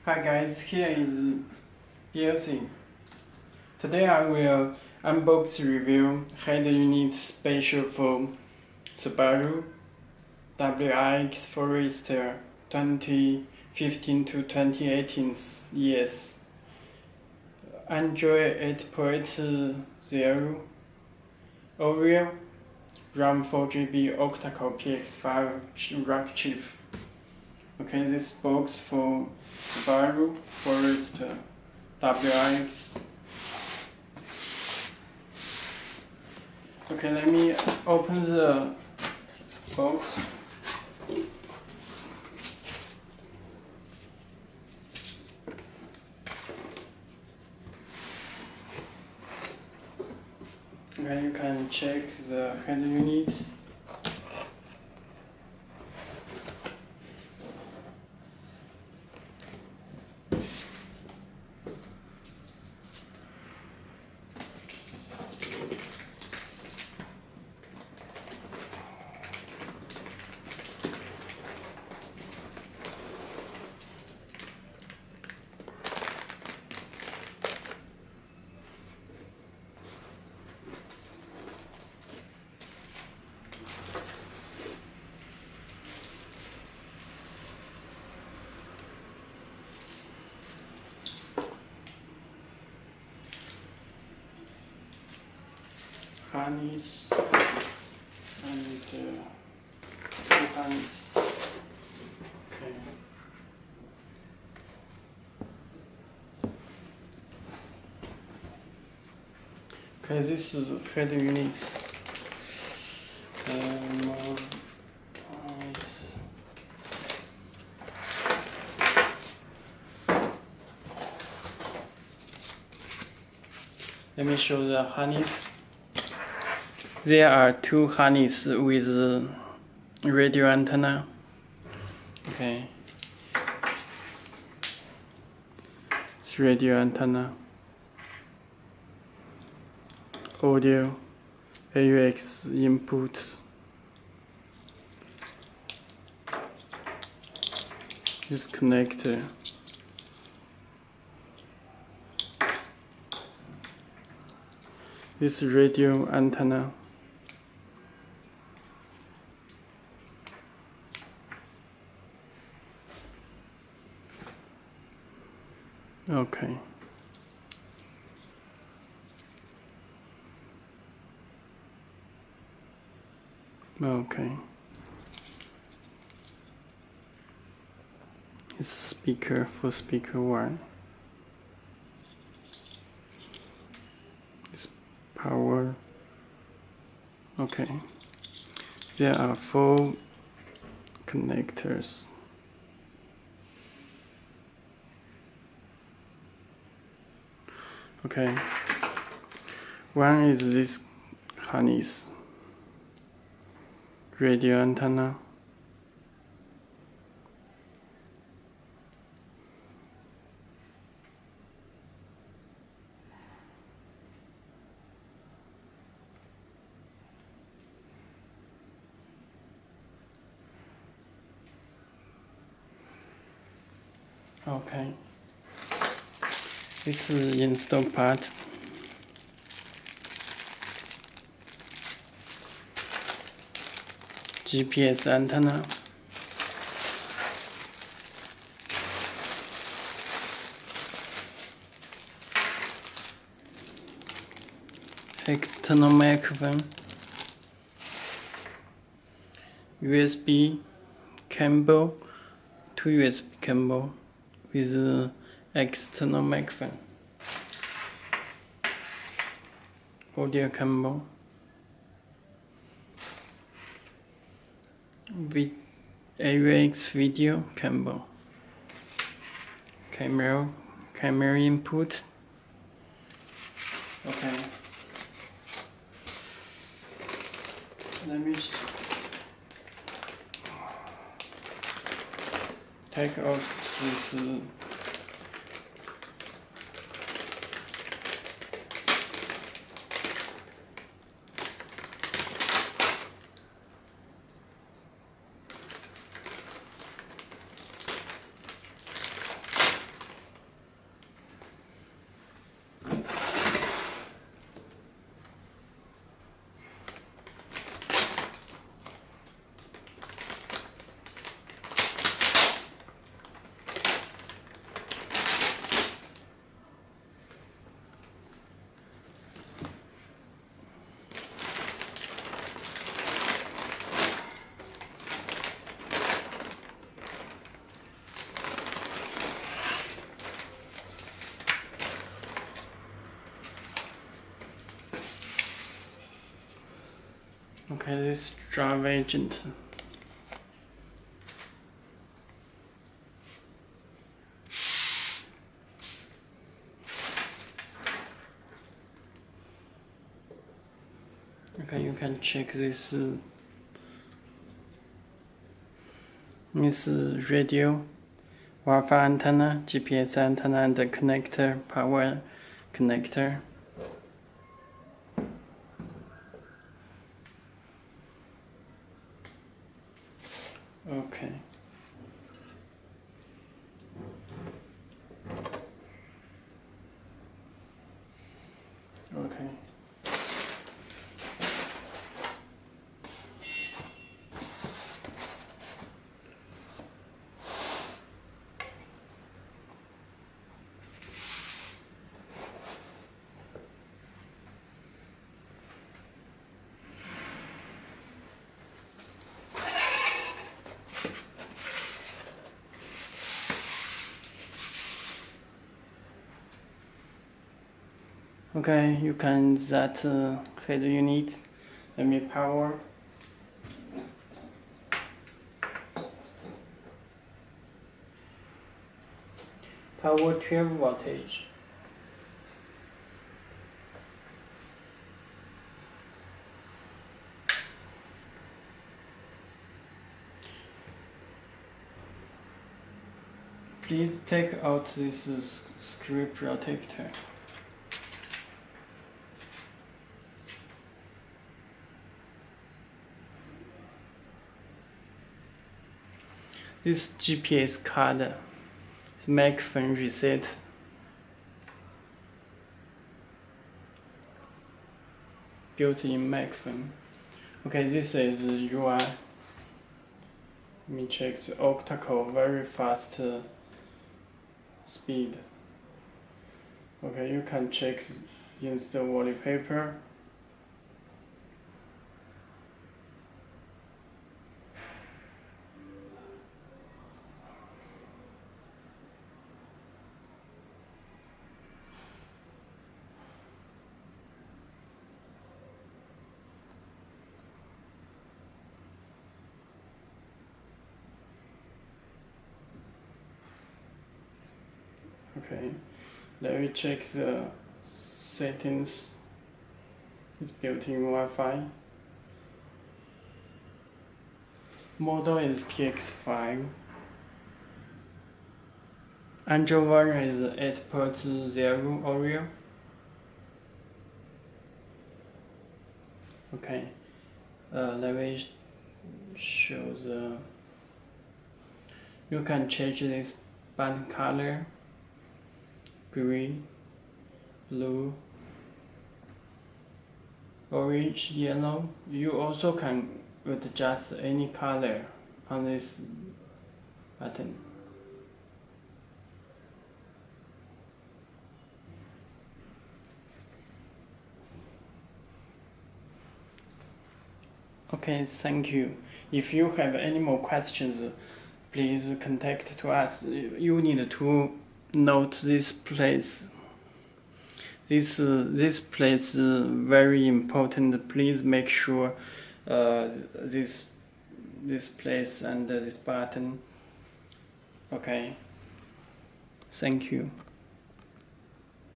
Hi guys, here is Belsee. Today I will unbox review head unit special for Subaru WRX Forester 2015 to 2018 years. Android 8.0 Oreo RAM 4GB octa-core PX5 rack chip. Okay, this box for Subaru Forester WRX. Okay, let me open the box. Okay, you can check the head unit. Harness and two harness. Okay. Okay, this is the head unit. Let me show the harness. There are two harnesses with radio antenna. Okay. It's radio antenna. Audio, AUX input. This connector. This radio antenna. Okay. Okay. It's speaker for speaker one. It's power. Okay. There are 4 connectors. Okay. One is this harness. Radio antenna. Okay. This is install part. GPS antenna. External microphone. USB cable. 2 USB cable with external microphone. Audio cable. AUX video cable. Camera input. Okay. Let me take out this Okay, this drive agent. Okay, you can check this radio, Wi-Fi antenna, GPS antenna, and the connector, power connector. Okay. Okay. Okay, you can that head unit. Let me power. Power 12 voltage. Please take out this screw protector. This GPS card is microphone reset. Built-in microphone. Okay, this is the UI. Let me check the octa very fast speed. Okay, you can check use the wallpaper. Okay, let me check the settings. It's built-in Wi-Fi. Model is PX5. Android version is 8.0 oreo. Okay, let me show the. You can change this band color. Green, blue, orange, yellow. You also can adjust any color on this button. Okay, thank you. If you have any more questions, please contact to us. You need to note this place. This place very important. Please make sure this place and this button. Okay. Thank you.